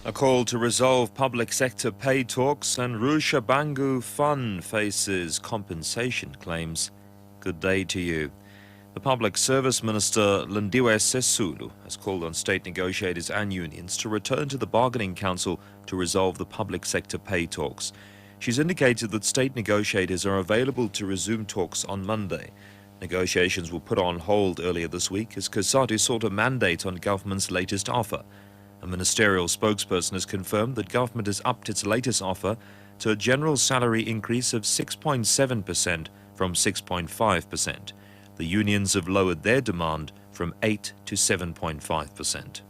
A call to resolve public sector pay talks, and Rushabangu Fund faces compensation claims. Good day to you. The Public Service Minister Lindiwe Sisulu has called on state negotiators and unions to return to the bargaining council to resolve the public sector pay talks. She's indicated that state negotiators are available to resume talks on Monday. Negotiations were put on hold earlier this week as COSATU sought a mandate on government's latest offer. A ministerial spokesperson has confirmed that government has upped its latest offer to a general salary increase of 6.7% from 6.5%. The unions have lowered their demand from 8 to 7.5%.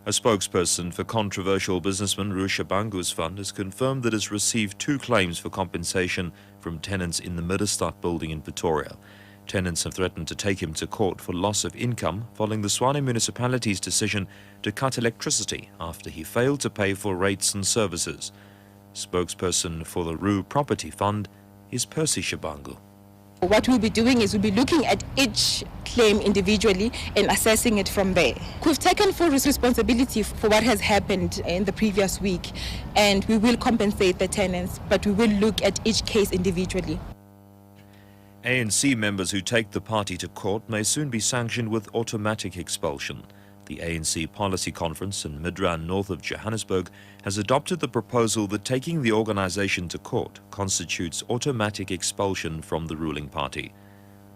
A spokesperson for controversial businessman Rushabangu's fund has confirmed that it has received 2 claims for compensation from tenants in the Midrand building in Pretoria. Tenants have threatened to take him to court for loss of income following the Tshwane municipality's decision to cut electricity after he failed to pay for rates and services. Spokesperson for the Ru Property Fund is Percy Shabangu. What we'll be doing is we'll be looking at each claim individually and assessing it from there. We've taken full responsibility for what has happened in the previous week, and we will compensate the tenants, but we will look at each case individually. ANC members who take the party to court may soon be sanctioned with automatic expulsion. The ANC Policy Conference in Midrand, north of Johannesburg, has adopted the proposal that taking the organisation to court constitutes automatic expulsion from the ruling party.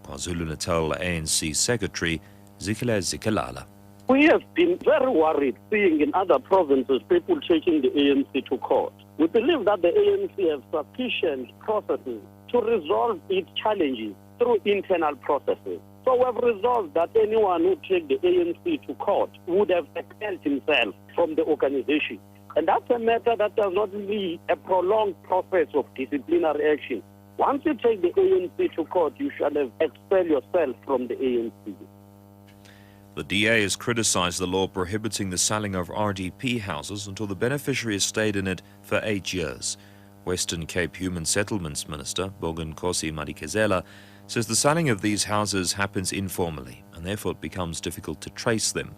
KwaZulu-Natal ANC Secretary Zikile Zikalala. We have been very worried seeing in other provinces people taking the ANC to court. We believe that the ANC have sufficient processes to resolve its challenges through internal processes. So we have resolved that anyone who takes the ANC to court would have expelled himself from the organization. And that's a matter that does not need a prolonged process of disciplinary action. Once you take the ANC to court, you shall have expelled yourself from the ANC. The DA has criticised the law prohibiting the selling of RDP houses until the beneficiary has stayed in it for 8 years. Western Cape Human Settlements Minister Nkosi Madikezela says the selling of these houses happens informally and therefore it becomes difficult to trace them.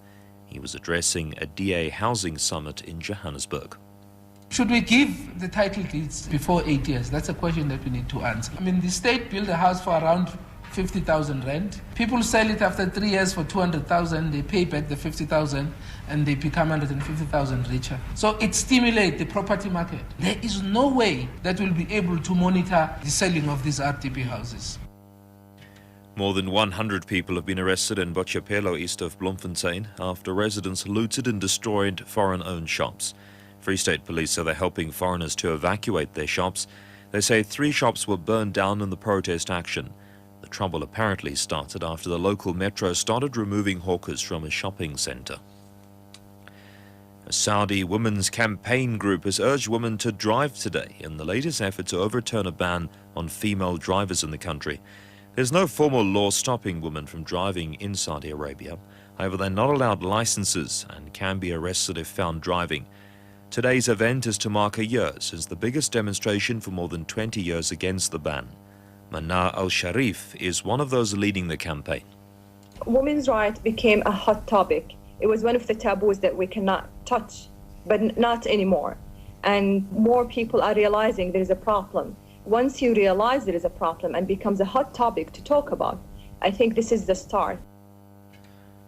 He was addressing a DA housing summit in Johannesburg. Should we give the title deeds before 8 years? That's a question that we need to answer. I mean, the state built a house for around 50,000 rand. People sell it after 3 years for 200,000. They pay back the 50,000 and they become 150,000 richer. So it stimulates the property market. There is no way that we'll be able to monitor the selling of these RDP houses. More than 100 people have been arrested in Botshabelo, east of Bloemfontein, after residents looted and destroyed foreign-owned shops. Free State Police say they're helping foreigners to evacuate their shops. They say 3 shops were burned down in the protest action. The trouble apparently started after the local metro started removing hawkers from a shopping centre. A Saudi women's campaign group has urged women to drive today in the latest effort to overturn a ban on female drivers in the country. There's no formal law stopping women from driving in Saudi Arabia. However, they're not allowed licenses and can be arrested if found driving. Today's event is to mark a year since the biggest demonstration for more than 20 years against the ban. Mana Al-Sharif is one of those leading the campaign. Women's rights became a hot topic. It was one of the taboos that we cannot touch, but not anymore. And more people are realizing there is a problem. Once you realize there is a problem and becomes a hot topic to talk about, I think this is the start.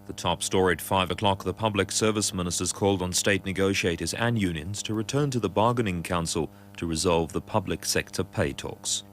The top story at 5 o'clock, the Public Service Ministers called on state negotiators and unions to return to the bargaining council to resolve the public sector pay talks.